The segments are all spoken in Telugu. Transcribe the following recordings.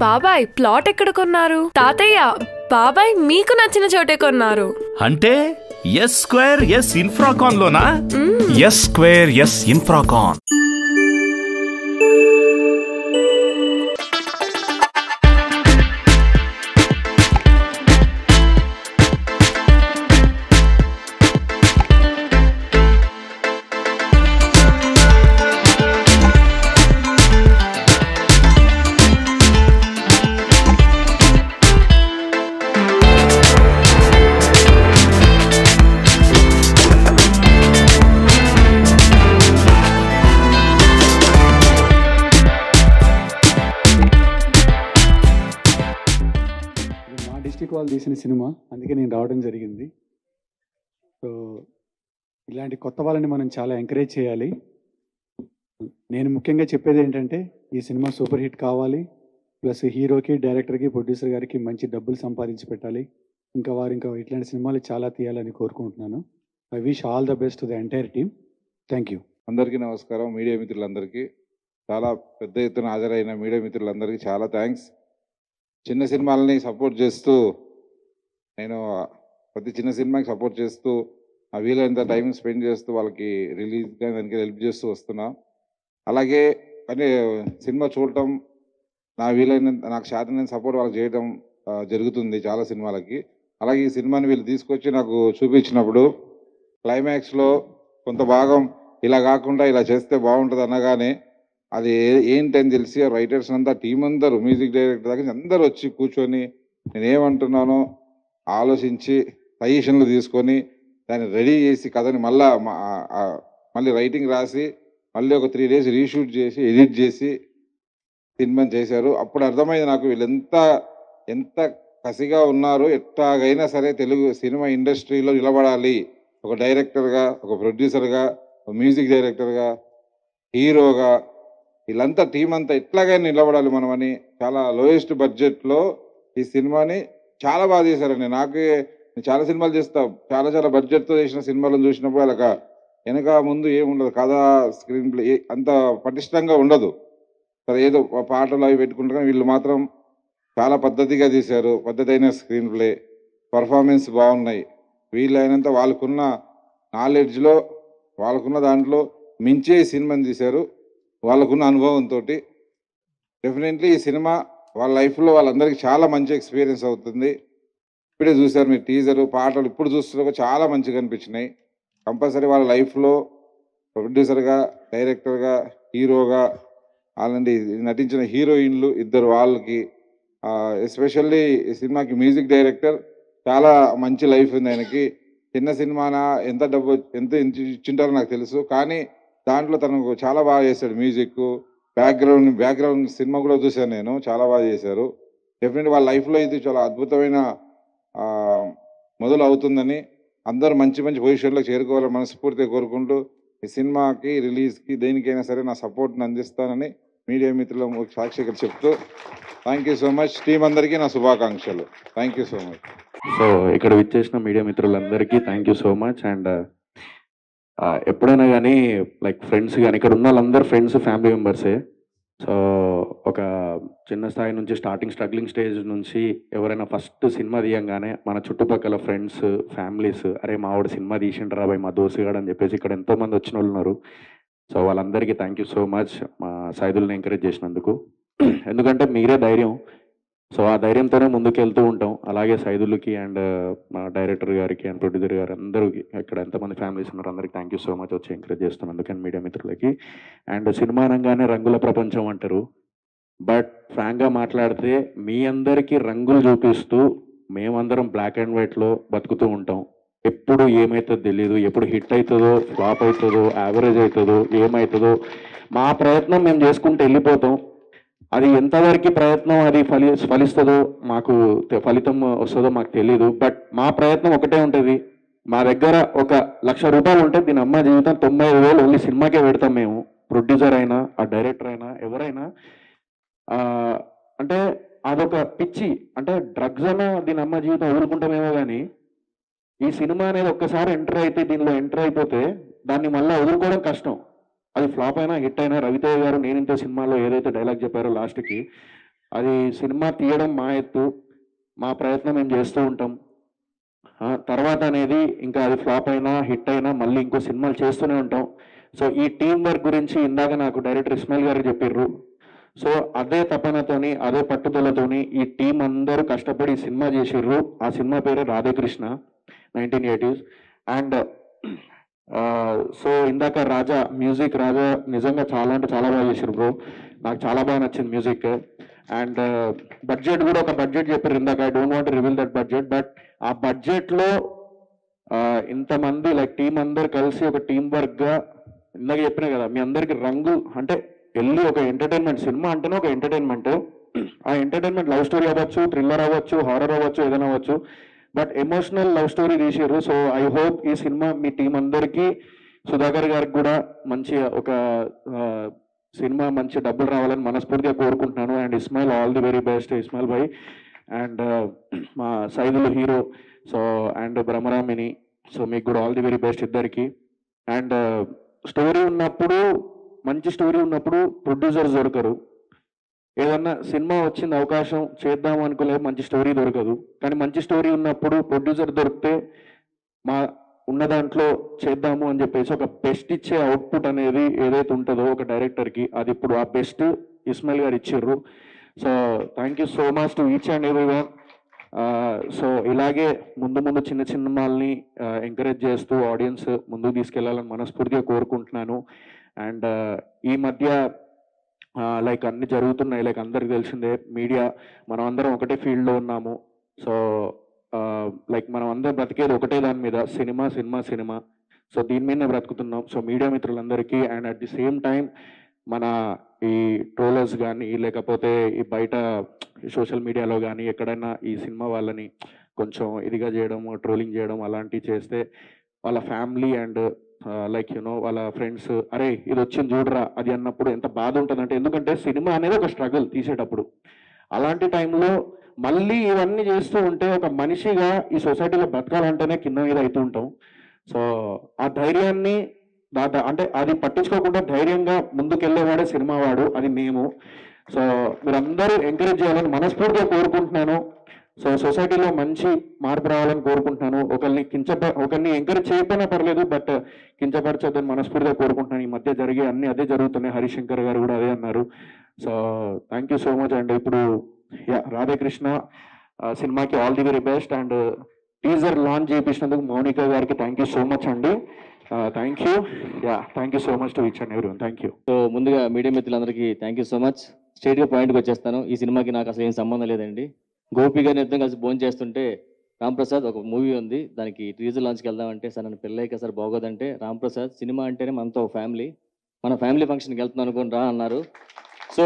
బాబాయ్ ప్లాట్ ఎక్కడ కొన్నారు? తాతయ్య బాబాయ్ మీకు నచ్చిన చోటే కొన్నారు. అంటే ఎస్ స్క్వేర్ ఎస్ ఇన్ఫ్రాకాన్ లోనా? S square S infracon. వాళ్ళు తీసిన సినిమా, అందుకే నేను రావడం జరిగింది. సో ఇలాంటి కొత్త వాళ్ళని మనం చాలా ఎంకరేజ్ చేయాలి. నేను ముఖ్యంగా చెప్పేది ఏంటంటే ఈ సినిమా సూపర్ హిట్ కావాలి, ప్లస్ హీరోకి, డైరెక్టర్కి, ప్రొడ్యూసర్ గారికి మంచి డబ్బులు సంపాదించి పెట్టాలి. ఇంకా ఇట్లాంటి సినిమాలు చాలా తీయాలని కోరుకుంటున్నాను. I wish all the best to the entire team. Thank you. అందరికీ నమస్కారం. మీడియా మిత్రులందరికీ, చాలా పెద్ద ఎత్తున హాజరైన మీడియా మిత్రులందరికీ చాలా థ్యాంక్స్. చిన్న సినిమాలని సపోర్ట్ చేస్తూ, నేను ప్రతి చిన్న సినిమాకి సపోర్ట్ చేస్తూ ఆ వీలైనంత టైం స్పెండ్ చేస్తూ వాళ్ళకి రిలీజ్గా దానికి హెల్ప్ చేస్తూ వస్తున్నా. అలాగే అంటే సినిమా చూడటం, నాకు శాతం సపోర్ట్ వాళ్ళకి చేయడం జరుగుతుంది చాలా సినిమాలకి. అలాగే ఈ సినిమాని వీళ్ళు తీసుకొచ్చి నాకు చూపించినప్పుడు క్లైమాక్స్లో కొంత భాగం ఇలా కాకుండా ఇలా చేస్తే బాగుంటుంది అనగానే అది ఏంటని తెలిసి రైటర్స్ అంతా టీం అందరూ, మ్యూజిక్ డైరెక్టర్ దగ్గర అందరూ వచ్చి కూర్చొని నేనేమంటున్నానో ఆలోచించి సజెషన్లు తీసుకొని దాన్ని రెడీ చేసి కథని మళ్ళీ రైటింగ్ రాసి మళ్ళీ ఒక 3 days రీషూట్ చేసి ఎడిట్ చేసి సినిమాని చేశారు. అప్పుడు అర్థమైంది నాకు వీళ్ళు ఎంత కసిగా ఉన్నారు. ఎట్లాగైనా సరే తెలుగు సినిమా ఇండస్ట్రీలో నిలబడాలి, ఒక డైరెక్టర్గా, ఒక ప్రొడ్యూసర్గా, ఒక మ్యూజిక్ డైరెక్టర్గా, హీరోగా, వీళ్ళంతా టీం అంతా ఎట్లాగైనా నిలబడాలి మనమని చాలా లోయెస్ట్ బడ్జెట్లో ఈ సినిమాని చాలా బాగా చేశారండి. నేను చాలా సినిమాలు చేస్తా, చాలా బడ్జెట్తో చేసిన సినిమాలను చూసినప్పుడు అలా వెనక ముందు ఏముండదు, కథ, స్క్రీన్ ప్లే అంత పటిష్టంగా ఉండదు. సరే ఏదో పాటలు అవి పెట్టుకుంటారు, కానీ వీళ్ళు మాత్రం చాలా పద్ధతిగా తీశారు. పద్ధతైన స్క్రీన్ ప్లే, పర్ఫార్మెన్స్ బాగున్నాయి. వీళ్ళైనంత వాళ్ళకున్న నాలెడ్జ్లో, వాళ్ళకున్న దాంట్లో మించే ఈ సినిమాని తీశారు. వాళ్ళకున్న అనుభవంతో డెఫినెట్లీ ఈ సినిమా వాళ్ళ లైఫ్లో వాళ్ళందరికీ చాలా మంచి ఎక్స్పీరియన్స్ అవుతుంది. ఇప్పుడే చూశారు మీరు టీజరు, పాటలు ఇప్పుడు చూస్తున్నా చాలా మంచిగా అనిపించినాయి. కంపల్సరీ వాళ్ళ లైఫ్లో ప్రొడ్యూసర్గా, డైరెక్టర్గా, హీరోగా, వాళ్ళని నటించిన హీరోయిన్లు ఇద్దరు వాళ్ళకి, ఎస్పెషల్లీ ఈ సినిమాకి మ్యూజిక్ డైరెక్టర్ చాలా మంచి లైఫ్ ఉంది ఆయనకి. చిన్న సినిమానా ఎంత ఇచ్చింటారో నాకు తెలుసు, కానీ దాంట్లో తనకు చాలా బాగా చేశాడు. మ్యూజిక్, బ్యాక్గ్రౌండ్ సినిమా కూడా చూశాను నేను, చాలా బాగా చేశారు. డెఫినెట్లీ వాళ్ళ లైఫ్లో ఇది చాలా అద్భుతమైన మొదలు అవుతుందని, అందరూ మంచి పొజిషన్లోకి చేరుకోవాలని మనస్ఫూర్తిగా కోరుకుంటూ ఈ సినిమాకి రిలీజ్కి దేనికైనా సరే నా సపోర్ట్ని అందిస్తానని మీడియా మిత్రుల సాక్షిగా చెప్తూ thank you so much. Team అందరికీ నా శుభాకాంక్షలు. Thank you so much. So ఇక్కడ విచ్చేసిన మీడియా మిత్రులందరికీ thank you so much. And ఎప్పుడైనా కానీ లైక్ ఫ్రెండ్స్ కానీ, ఇక్కడ ఉన్న వాళ్ళందరూ ఫ్రెండ్స్, ఫ్యామిలీ మెంబర్సే. సో ఒక చిన్న స్థాయి నుంచి స్ట్రగ్లింగ్ స్టేజ్ నుంచి ఎవరైనా ఫస్ట్ సినిమా తీయంగానే మన చుట్టుపక్కల ఫ్రెండ్స్, ఫ్యామిలీస్, అరే మా వాడు సినిమా తీసిండ్రా రాబాయ్, మా దోస్తుగాడు అని చెప్పేసి ఇక్కడ ఎంతోమంది వచ్చిన వాళ్ళు ఉన్నారు. సో వాళ్ళందరికీ థ్యాంక్ యూ సో మచ్ మా సైదుల్ని ఎంకరేజ్ చేసినందుకు. ఎందుకంటే మీరే ధైర్యం. సో ఆ ధైర్యంతోనే ముందుకు వెళ్తూ ఉంటాం. అలాగే సైదులకి అండ్ మా డైరెక్టర్ గారికి అండ్ ప్రొడ్యూసర్ గారు అందరికీ, ఇక్కడ ఎంతమంది ఫ్యామిలీస్ ఉన్నారు అందరికీ థ్యాంక్ యూ సో మచ్ వచ్చి ఎంకరేజ్ చేస్తాను. అందుకని మీడియా మిత్రులకి. అండ్ సినిమా అనగానే రంగుల ప్రపంచం అంటారు, బట్ ఫ్రాంక్గా మాట్లాడితే మీ అందరికీ రంగులు చూపిస్తూ మేమందరం బ్లాక్ అండ్ వైట్లో బతుకుతూ ఉంటాం. ఎప్పుడు ఏమవుతుందో తెలియదు, ఎప్పుడు హిట్ అవుతుందో, ఫ్లాప్ అవుతుందో, యావరేజ్ అవుతుందో, ఏమవుతుందో మా ప్రయత్నం మేము చేసుకుంటూ వెళ్ళిపోతాం. అది ఎంతవరకు ప్రయత్నం అది ఫలిస్తుందో, మాకు ఫలితం వస్తుందో మాకు తెలీదు. బట్ మా ప్రయత్నం ఒకటే ఉంటుంది. మా దగ్గర 1,00,000 రూపాయలు ఉంటే దీని అమ్మ జీవితం 95,000 ఓన్లీ సినిమాకే పెడతాం మేము. ప్రొడ్యూసర్ అయినా, ఆ డైరెక్టర్ అయినా, ఎవరైనా. అంటే అదొక పిచ్చి, అంటే డ్రగ్స్ అయినా దీని అమ్మ జీవితం వదులుకుంటామేమో, కానీ ఈ సినిమా అనేది ఒక్కసారి దీనిలో ఎంటర్ అయిపోతే దాన్ని మళ్ళీ వదులుకోవడం కష్టం. అది ఫ్లాప్ అయినా హిట్ అయినా, రవితేజ గారు నేనింతే సినిమాలో ఏదైతే డైలాగ్ చెప్పారో లాస్ట్కి, అది సినిమా తీయడం మా ఎత్తు, మా ప్రయత్నం మేము చేస్తూ ఉంటాం. తర్వాత అనేది ఇంకా అది ఫ్లాప్ అయినా హిట్ అయినా మళ్ళీ ఇంకో సినిమాలు చేస్తూనే ఉంటాం. సో ఈ టీం వర్క్ గురించి ఇందాక నాకు డైరెక్టర్ ఇస్మాయిల్ గారు చెప్పిర్రు. సో అదే తపనతోని అదే పట్టుదలతోని ఈ టీం అందరూ కష్టపడి సినిమా చేసిర్రు. ఆ సినిమా పేరు రాధాకృష్ణ 1980s. అండ్ సో ఇందాక రాజా మ్యూజిక్, రాజా నిజంగా చాలా అంటే చాలా బాగా చేసిర్రు బ్రో. నాకు చాలా బాగా నచ్చింది మ్యూజిక్. అండ్ బడ్జెట్ కూడా ఒక బడ్జెట్ చెప్పారు ఇందాక. I don't want reveal that budget, but ఆ బడ్జెట్లో ఇంతమంది లైక్ టీం అందరు కలిసి ఒక టీం వర్క్గా, ఇందాక చెప్పినా కదా మీ అందరికి రంగు అంటే వెళ్ళి ఒక ఎంటర్టైన్మెంట్, సినిమా అంటేనే ఒక ఎంటర్టైన్మెంట్. ఆ ఎంటర్టైన్మెంట్ లవ్ స్టోరీ అవ్వచ్చు, థ్రిల్లర్ అవ్వచ్చు, హారర్ అవ్వచ్చు, ఏదైనా అవ్వచ్చు, బట్ ఎమోషనల్ లవ్ స్టోరీ తీసారు. సో ఐ హోప్ ఈ సినిమా మీ టీం అందరికీ, సుధాకర్ గారికి కూడా మంచి ఒక సినిమా మంచి డబ్బులు రావాలని మనస్ఫూర్తిగా కోరుకుంటున్నాను. And Ismail all the very best Ismail bhai. And మా Saidulu hero, so and Brahmaramini, so మీకు కూడా ఆల్ ది వెరీ బెస్ట్ ఇద్దరికి. అండ్ స్టోరీ ఉన్నప్పుడు, మంచి స్టోరీ ఉన్నప్పుడు ప్రొడ్యూసర్స్ దొరకరు. ఏదన్నా సినిమా వచ్చింది అవకాశం చేద్దాం అనుకోలేదు, మంచి స్టోరీ దొరకదు. కానీ మంచి స్టోరీ ఉన్నప్పుడు ప్రొడ్యూసర్ దొరికితే మా ఉన్న దాంట్లో చేద్దాము అని చెప్పేసి ఒక బెస్ట్ ఇచ్చే అవుట్పుట్ అనేది ఏదైతే ఉంటుందో ఒక డైరెక్టర్కి, అది ఇప్పుడు ఆ బెస్ట్ ఇస్మాయిల్ గారు ఇచ్చిర్రు. So thank you so much to each and every one. So ఇలాగే ముందు ముందు చిన్న సినిమాల్ని ఎంకరేజ్ చేస్తూ ఆడియన్స్ ముందుకు తీసుకెళ్లాలని మనస్ఫూర్తిగా కోరుకుంటున్నాను. అండ్ ఈ మధ్య లైక్ అన్ని జరుగుతున్నాయి, లైక్ అందరికి తెలిసిందే మీడియా, మనం అందరం ఒకటే ఫీల్డ్లో ఉన్నాము. సో లైక్ మనం అందరం బ్రతికేది ఒకటే దాని మీద, సినిమా సినిమా సినిమా. సో దీని మీదనే బ్రతుకుతున్నాం. సో మీడియా మిత్రులందరికీ and at the same time మన ఈ ట్రోలర్స్ కానీ లేకపోతే ఈ బయట సోషల్ మీడియాలో కానీ ఎక్కడైనా ఈ సినిమా వాళ్ళని కొంచెం ఇదిగా చేయడం, ట్రోలింగ్ చేయడం అలాంటివి చేస్తే వాళ్ళ ఫ్యామిలీ అండ్ లైక్ యూనో వాళ్ళ ఫ్రెండ్స్ అరే ఇది వచ్చింది చూడరా అది అన్నప్పుడు ఎంత బాధ ఉంటుందంటే, ఎందుకంటే సినిమా అనేది ఒక స్ట్రగుల్ తీసేటప్పుడు. అలాంటి టైంలో మళ్ళీ ఇవన్నీ చేస్తూ ఉంటే ఒక మనిషిగా ఈ సొసైటీలో బ్రతకాలంటేనే కింద మీద అవుతూ ఉంటాం. సో ఆ ధైర్యాన్ని అంటే అది పట్టించుకోకుండా ధైర్యంగా ముందుకెళ్ళేవాడే సినిమా వాడు, అది మేము. సో మీరందరూ ఎంకరేజ్ చేయాలని మనస్ఫూర్తిగా కోరుకుంటున్నాను. సో సొసైటీలో మంచి మార్పు రావాలని కోరుకుంటున్నాను. ఒకరిని ఎంకరేజ్ చేయకపోయినా పర్లేదు, బట్ కించపరచొద్దని మనస్ఫూర్తిగా కోరుకుంటున్నాను. ఈ మధ్య జరిగే అన్ని అదే జరుగుతున్నాయి, హరిశంకర్ గారు కూడా అదే అన్నారు. So thank you so much. And ఇప్పుడు రాధాకృష్ణ సినిమాకి all the very best. And teaser launch చేయించినందుకు మౌనిక గారికి థ్యాంక్ యూ సో మచ్ అండి. Thank you. Thank you so much to each and everyone. Thank you. So ముందుగా మీడియా మిత్రులందరికీ థ్యాంక్ యూ సో మచ్. స్ట్రైట్గా పాయింట్కి వచ్చేస్తాను. ఈ సినిమాకి నాకు అసలు ఏం సంబంధం లేదండి. గోపి గారిని ఇద్దరం కలిసి భోజనం చేస్తుంటే రాంప్రసాద్ ఒక మూవీ ఉంది, దానికి టీజర్ లాంచ్కి వెళ్దామంటే సార్ నన్ను పెళ్ళైక సార్ బాగోదంటే, రాంప్రసాద్ సినిమా అంటేనే మనతో ఫ్యామిలీ, మన ఫ్యామిలీ ఫంక్షన్కి వెళ్తున్నాను అనుకోని రా అన్నారు. సో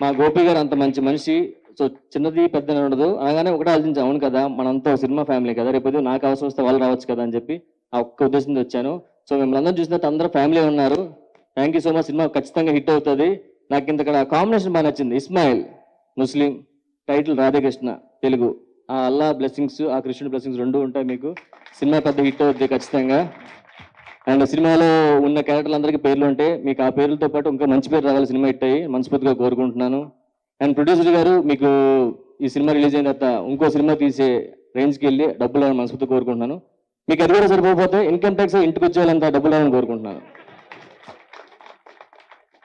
మా గోపి గారు అంత మంచి మనిషి. సో చిన్నది పెద్దది ఉండదు, అనగానే ఒకటే ఆలోచించాం, అవును కదా మనంతా సినిమా ఫ్యామిలీ కదా, రేపు నాకు అవసరం వస్తే వాళ్ళు రావచ్చు కదా అని చెప్పి ఆ ఒక్క ఉద్దేశంతో వచ్చాను. సో మిమ్మల్ని అందరూ చూసినట్టు అందరూ ఫ్యామిలీ ఉన్నారు. Thank you so much. Cinema ఖచ్చితంగా హిట్ అవుతుంది. నాకు ఇంత ఇక్కడ కాంబినేషన్ బాగా నచ్చింది. ఇస్మాయిల్ ముస్లిం, టైటిల్ రాధాకృష్ణ తెలుగు. ఆ అల్లా బ్లెస్సింగ్స్, ఆ కృష్ణుడి బ్లెస్సింగ్స్ రెండు ఉంటాయి మీకు. సినిమా పెద్ద హిట్ అవుతుంది ఖచ్చితంగా. అండ్ సినిమాలో ఉన్న క్యారెక్టర్లందరికీ పేర్లు ఉంటాయి, మీకు ఆ పేర్లతో పాటు ఇంకా మంచి పేరు రావాలి, సినిమా హిట్ అయ్యి మనస్ఫూర్తిగా కోరుకుంటున్నాను. అండ్ ప్రొడ్యూసర్ గారు మీకు ఈ సినిమా రిలీజ్ అయిన తర్వాత ఇంకో సినిమా తీసే రేంజ్కి వెళ్ళి డబ్బులు రావాలని మనస్ఫూర్తిగా కోరుకుంటున్నాను. మీకు అది కూడా సరిపోతే ఇన్కమ్ ట్యాక్స్ ఇంటికి వచ్చేయాలంత డబ్బులు రావాలని కోరుకుంటున్నాను.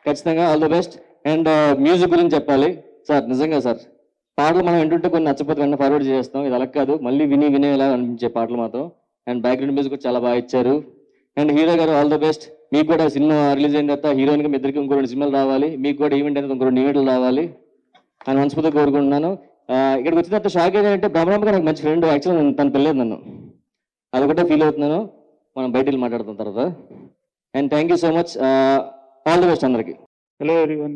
ఖచ్చితంగా all the best. And music గురించి చెప్పాలి సార్. నిజంగా సార్ పాటలు మనం వింటుంటే కొన్ని నచ్చపోతే వెంటనే ఫార్వర్డ్ చేస్తాం, ఇది అలా కాదు, మళ్ళీ వినేలా అనిపించే పాటలు మాత్రం. అండ్ బ్యాక్గ్రౌండ్ మ్యూజిక్ కూడా చాలా బాగా ఇచ్చారు. అండ్ హీరో గారు ఆల్ ద బెస్ట్. మీకు కూడా సినిమా రిలీజ్ అయిన తర్వాత హీరోయిన్గా మీ ఇద్దరికి ఇంకో 2 సినిమాలు రావాలి, మీకు కూడా ఈవెంట్ అయిన ఇంకో 2 ఈవెంట్లు రావాలి అని మనస్ఫూర్తిగా కోరుకుంటున్నాను. ఇక్కడికి వచ్చిన తర్వాత షాక్ ఏంటంటే బ్రహ్మరాంబ నాకు మంచి ఫ్రెండ్, యాక్చువల్గా తను పెళ్ళలేదు నన్ను, అదొకటే ఫీల్ అవుతున్నాను. మనం బయట వెళ్ళి మాట్లాడుతున్న తర్వాత. And thank you so much. All the best అందరికి. Hello everyone.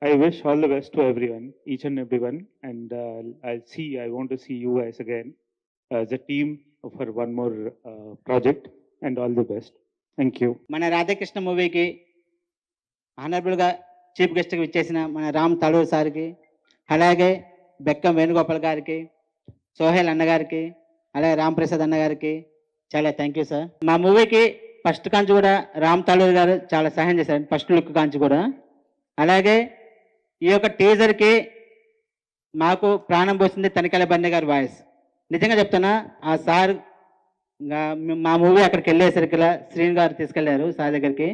I wish all the best to everyone, each and everyone, and I want to see you guys again as a team for one more project, and all the best. Thank you. మన రాధాకృష్ణ మూవీకి ఆనరబుల్గా చీఫ్ గెస్ట్గా ఇచ్చేసిన మన రామ్ తలూరు సార్కి, అలాగే బెక్కం వేణుగోపాల్ గారికి, సోహెల్ అన్నగారికి, అలాగే రామ్ ప్రసాద్ అన్నగారికి చాలా థ్యాంక్ యూ సార్. మా మూవీకి ఫస్ట్ కాంచి కూడా రామ్ తలూరు గారు చాలా సహాయం చేశారు, ఫస్ట్ లుక్ కాంచి కూడా. అలాగే ఈ యొక్క టీజర్కి మాకు ప్రాణం పోసింది తనికెళ్ళ బన్నీ గారి వాయిస్. నిజంగా చెప్తున్నా, ఆ సార్ మా మూవీ అక్కడికి వెళ్ళేసరికి శ్రీని గారు తీసుకెళ్లారు సార్ దగ్గరికి.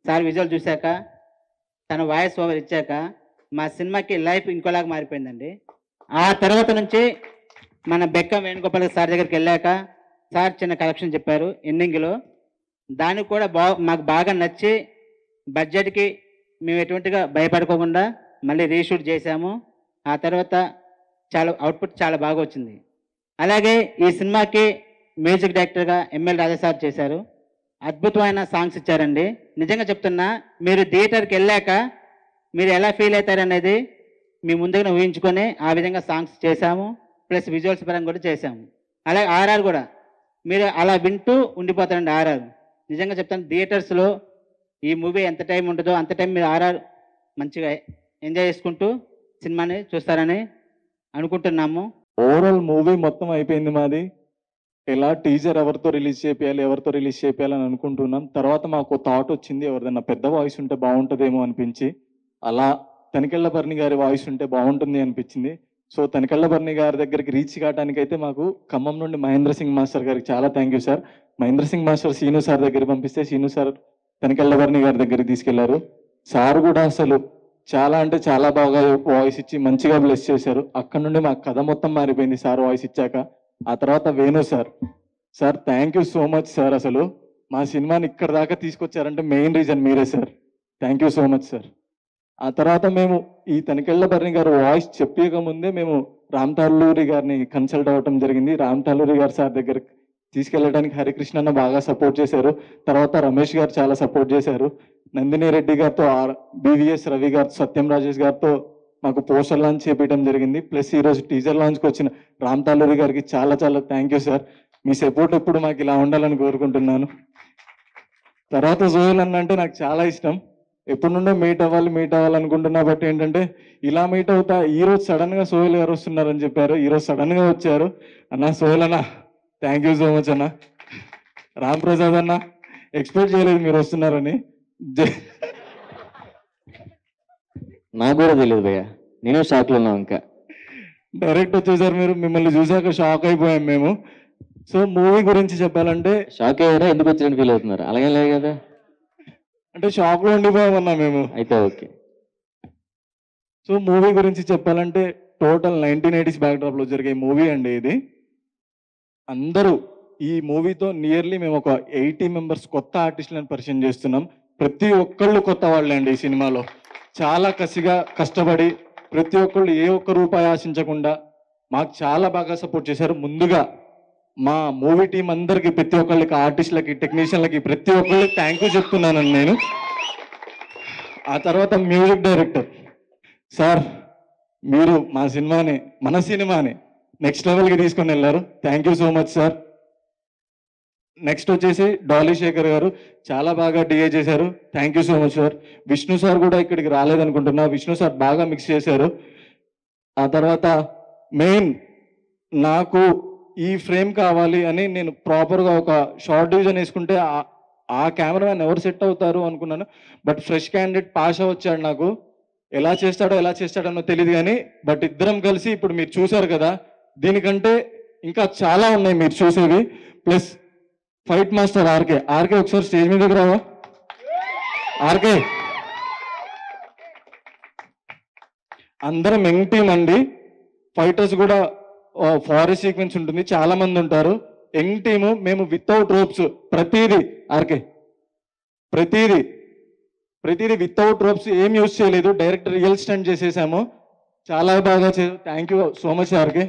సార్ విజువల్ చూశాక తన వాయిస్ ఓవర్ ఇచ్చాక మా సినిమాకి లైఫ్ ఇంకోలాగా మారిపోయిందండి. ఆ తర్వాత నుంచి మన బెక్కం వేణుగోపాల్ సార్ దగ్గరికి వెళ్ళాక సార్ చిన్న కలెక్షన్ చెప్పారు ఎండింగ్లో. దానికి కూడా మాకు బాగా నచ్చి బడ్జెట్కి మేము ఎటువంటిగా భయపడుకోకుండా మళ్ళీ రీషూట్ చేశాము. ఆ తర్వాత చాలా అవుట్పుట్ చాలా బాగా వచ్చింది. అలాగే ఈ సినిమాకి మ్యూజిక్ డైరెక్టర్గా ఎంఎల్ రాజా సార్ చేశారు. అద్భుతమైన సాంగ్స్ ఇచ్చారండి. నిజంగా చెప్తున్నా, మీరు థియేటర్కి వెళ్ళాక మీరు ఎలా ఫీల్ అవుతారనేది మీ ముందుగానే ఊహించుకొని ఆ విధంగా సాంగ్స్ చేశాము. ప్లస్ విజువల్స్ పరంగా కూడా చేశాము. అలాగే ఆర్ఆర్ కూడా మీరు అలా వింటూ ఉండిపోతారండి. ఆర్ఆర్ నిజంగా చెప్తాను, థియేటర్స్లో ఈ మూవీ ఎంత టైం ఉంటుందో అంత టైం మీరు ఆర్ఆర్ మంచిగా ఎంజాయ్ చేసుకుంటూ సినిమాని చూస్తారని అనుకుంటున్నాము. ఓవరాల్ మూవీ మొత్తం అయిపోయింది మాది. ఎలా టీజర్ ఎవరితో రిలీజ్ చేయాలని అనుకుంటున్నాం. తర్వాత మాకు థాట్ వచ్చింది, ఎవరిదన్నా పెద్ద వాయిస్ ఉంటే బాగుంటుందేమో అనిపించి, అలా తనికెళ్ళ బర్ని గారి వాయిస్ ఉంటే బాగుంటుంది అనిపించింది. సో తనికెళ్ళ బర్ని గారి దగ్గరికి రీచ్ కావడానికి అయితే మాకు ఖమ్మం నుండి మహేంద్ర సింగ్ మాస్టర్ గారికి చాలా thank you sir. Mahendra Singh master Seenu sir దగ్గర పంపిస్తే సీను సార్ తనికెళ్ళ బర్ని గారి దగ్గరికి తీసుకెళ్లారు. సార్ కూడా అసలు చాలా అంటే చాలా బాగా వాయిస్ ఇచ్చి మంచిగా బ్లెస్ చేశారు. అక్కడ నుండి మా కథ మొత్తం మారిపోయింది సార్ వాయిస్ ఇచ్చాక. ఆ తర్వాత Venu sir thank you so much sir. అసలు మా సినిమాని ఇక్కడ దాకా తీసుకొచ్చారంటే మెయిన్ రీజన్ మీరే sir. Thank you so much sir. ఆ తర్వాత మేము ఈ తనికెళ్ళ బర్ని గారు వాయిస్ చెప్పక ముందే మేము రామ్ తాలూరి గారిని కన్సల్ట్ అవ్వటం జరిగింది. రామ్ తాలూరి గారు సార్ దగ్గర తీసుకెళ్ళడానికి హరికృష్ణ అన్న బాగా సపోర్ట్ చేశారు. తర్వాత రమేష్ గారు చాలా సపోర్ట్ చేశారు. నందిని రెడ్డి గారితో, బీవీఎస్ రవి గారితో, సత్యం రాజేష్ గారితో మాకు పోస్టర్ లాంచ్ చేపించడం జరిగింది. ప్లస్ ఈరోజు టీజర్ లాంచ్కి వచ్చిన రామ్ తాలూరి గారికి చాలా చాలా thank you sir. Me support ఎప్పుడు మాకు ఇలా ఉండాలని కోరుకుంటున్నాను. తర్వాత సోహెల్ అన్న అంటే నాకు చాలా ఇష్టం. ఎప్పటి నుండో మీట్ అవ్వాలి అనుకుంటున్నా. బట్ ఏంటంటే ఇలా మీట్ అవుతా ఈరోజు సడన్ గా సోహెల్ గారు వస్తున్నారని చెప్పారు. ఈరోజు సడన్ గా వచ్చారు. అన్న సోహెల్ అన్న థ్యాంక్ యూ సో మచ్ అన్న. రామ్ ప్రసాద్ అన్న ఎక్స్పెక్ట్ చేయలేదు మీరు వస్తున్నారని. నాకు కూడా తెలియదు భయ్య, నేనే షాక్లో ఉన్నాను. ఇంకా డైరెక్ట్ వచ్చేసారు మీరు. మిమ్మల్ని చూసాక షాక్ అయిపోయాం మేము. సో మూవీ గురించి చెప్పాలంటే షాక్ అయ్యారా? ఎందుకు వచ్చినట్టు ఫీల్ అవుతున్నారు? అలాగే లేదు కదా, అంటే షాక్ లో ఉండిపోయామన్నా మేము. అయితే ఓకే. సో మూవీ గురించి చెప్పాలంటే టోటల్ 1980s బ్యాక్డ్రాప్ లో జరిగే మూవీ అండి ఇది. అందరూ ఈ మూవీతో నియర్లీ మేము ఒక 80 మెంబర్స్ కొత్త ఆర్టిస్టులను పరిచయం చేస్తున్నాం. ప్రతి ఒక్కళ్ళు కొత్త వాళ్ళే అండి. ఈ సినిమాలో చాలా కసిగా కష్టపడి ప్రతి ఒక్కళ్ళు ఏ ఒక్క రూపాయి ఆశించకుండా మాకు చాలా బాగా సపోర్ట్ చేశారు. ముందుగా మా మూవీ టీం అందరికి, ప్రతి ఒక్కళ్ళకి, ఆర్టిస్టులకి, టెక్నీషియన్లకి, ప్రతి ఒక్కళ్ళకి థ్యాంక్ యూ చెప్తున్నానండి నేను. ఆ తర్వాత మ్యూజిక్ డైరెక్టర్ సార్, మీరు మన సినిమాని నెక్స్ట్ లెవెల్కి తీసుకొని వెళ్ళారు. Thank you so much sir. Next వచ్చేసి డాలీ శేఖర్ గారు చాలా బాగా డిఏ చేశారు. Thank you so much sir. Vishnu sir కూడా ఇక్కడికి రాలేదనుకుంటున్నా. విష్ణు సార్ బాగా మిక్స్ చేశారు. ఆ తర్వాత మెయిన్ నాకు ఈ ఫ్రేమ్ కావాలి అని నేను ప్రాపర్గా ఒక షార్ట్ డివిజన్ వేసుకుంటే ఆ కెమెరామెన్ ఎవరు సెట్ అవుతారు అనుకున్నాను. బట్ ఫ్రెష్ క్యాండిడేట్ పాషా వచ్చాడు. నాకు ఎలా చేస్తాడో తెలియదు కానీ బట్ ఇద్దరం కలిసి ఇప్పుడు మీరు చూసారు కదా, దీనికంటే ఇంకా చాలా ఉన్నాయి మీరు చూసేవి. ప్లస్ ఫైట్ మాస్టర్ ఆర్కే ఒకసారి స్టేజ్ మీదకి రావా ఆర్కే. అందరం యంగ్ టీమ్ అండి. ఫైటర్స్ కూడా ఫారెస్ట్ సీక్వెన్స్ ఉంటుంది, చాలా మంది ఉంటారు. Young team. మేము వితౌట్ రోప్స్ ప్రతిదీ ఆర్కే ప్రతిదీ వితౌట్ రోప్స్ ఏం యూజ్ చేయలేదు. డైరెక్ట్ రియల్ స్టంట్ చేసేసాము. చాలా బాగా thank you so much RK.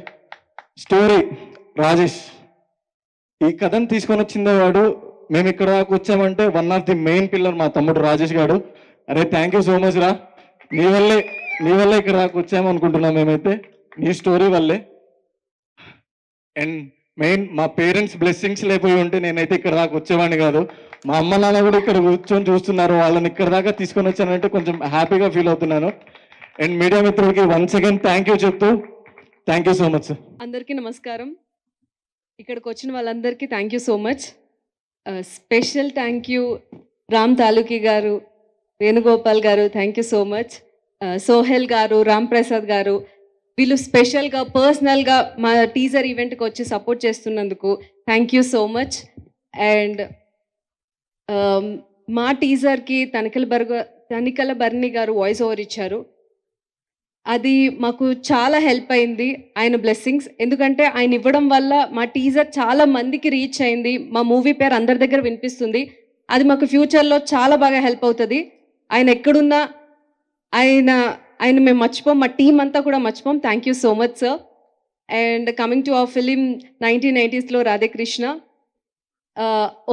Story Rajesh ఈ కథను తీసుకొని వచ్చిందే వాడు. మేము ఇక్కడ దాకా వచ్చామంటే one of the main pillar మా తమ్ముడు రాజేష్ గారు. అరే థ్యాంక్ యూ సో మచ్ రా. నీ వల్లే ఇక్కడ దాకా వచ్చాము అనుకుంటున్నాం మేమైతే, నీ స్టోరీ వల్లే. అండ్ మెయిన్ మా పేరెంట్స్ బ్లెస్సింగ్స్ లేకపోయి ఉంటే నేనైతే ఇక్కడ దాకా వచ్చేవాడిని కాదు. మా అమ్మ నాన్న కూడా ఇక్కడ కూర్చొని చూస్తున్నారు. వాళ్ళని ఇక్కడ దాకా తీసుకొని వచ్చానంటే కొంచెం హ్యాపీగా ఫీల్ అవుతున్నాను. అండ్ మీడియా మిత్రులకి వన్స్ అగైన్ థ్యాంక్ యూ చెప్తూ thank you so much sir. అందరికీ నమస్కారం. ఇక్కడికి వచ్చిన వాళ్ళందరికీ thank you so much. Special thank you Ram Taluki గారు, వేణుగోపాల్ గారు, thank you so much. Sohel గారు, రామ్ ప్రసాద్ గారు, వీళ్ళు స్పెషల్గా పర్సనల్గా మా టీజర్ ఈవెంట్కి వచ్చి సపోర్ట్ చేస్తున్నందుకు thank you so much. And మా టీజర్కి తనికల బర్ని గారు వాయిస్ ఓవర్ ఇచ్చారు. అది మాకు చాలా హెల్ప్ అయింది, ఆయన బ్లెస్సింగ్స్. ఎందుకంటే ఆయన ఇవ్వడం వల్ల మా టీజర్ చాలా మందికి రీచ్ అయింది, మా మూవీ పేరు అందరి దగ్గర వినిపిస్తుంది. అది మాకు ఫ్యూచర్లో చాలా బాగా హెల్ప్ అవుతుంది. ఆయన ఎక్కడున్నా ఆయన మేము మర్చిపోం, మా టీం అంతా కూడా మర్చిపోం. Thank you so much sir. And coming to our film 1990s Radhekrishna,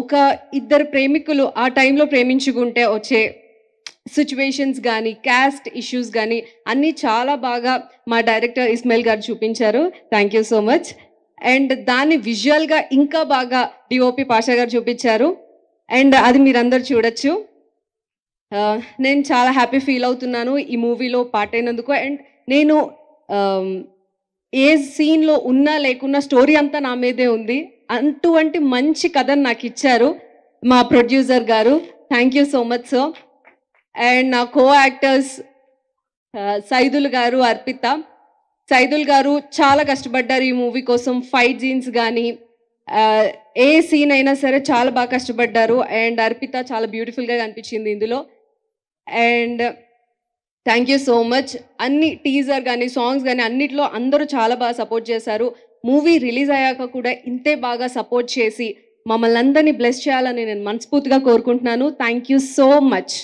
ఒక ఇద్దరు ప్రేమికులు ఆ టైంలో ప్రేమించుకుంటే వచ్చే సిచ్యువేషన్స్ కానీ క్యాస్ట్ ఇష్యూస్ కానీ అన్నీ చాలా బాగా మా డైరెక్టర్ ఇస్మాయిల్ గారు చూపించారు. Thank you so much. And దాన్ని విజువల్గా ఇంకా బాగా డిఓపి పాషా గారు చూపించారు. అండ్ అది మీరందరూ చూడొచ్చు. నేను చాలా హ్యాపీ ఫీల్ అవుతున్నాను ఈ మూవీలో పార్ట్ అయినందుకు. అండ్ నేను ఏ సీన్లో ఉన్నా లేకున్నా స్టోరీ అంతా నా మీదే ఉంది. అటువంటి మంచి కథను నాకు ఇచ్చారు మా ప్రొడ్యూసర్ గారు. Thank you so much sir. And నా కో యాక్టర్స్ సైదుల్ గారు, అర్పిత. సైదుల్ గారు చాలా కష్టపడ్డారు ఈ మూవీ కోసం. ఫైట్ సీన్స్ కానీ ఏ సీన్ అయినా సరే చాలా బాగా కష్టపడ్డారు. అండ్ అర్పిత చాలా బ్యూటిఫుల్గా కనిపించింది ఇందులో. And thank you so much. అన్ని టీజర్ కానీ సాంగ్స్ కానీ అన్నిట్లో అందరూ చాలా బాగా సపోర్ట్ చేశారు. మూవీ రిలీజ్ అయ్యాక కూడా ఇంతే బాగా సపోర్ట్ చేసి మమ్మల్ని అందరినీ బ్లెస్ చేయాలని నేను మనస్ఫూర్తిగా కోరుకుంటున్నాను. Thank you so much.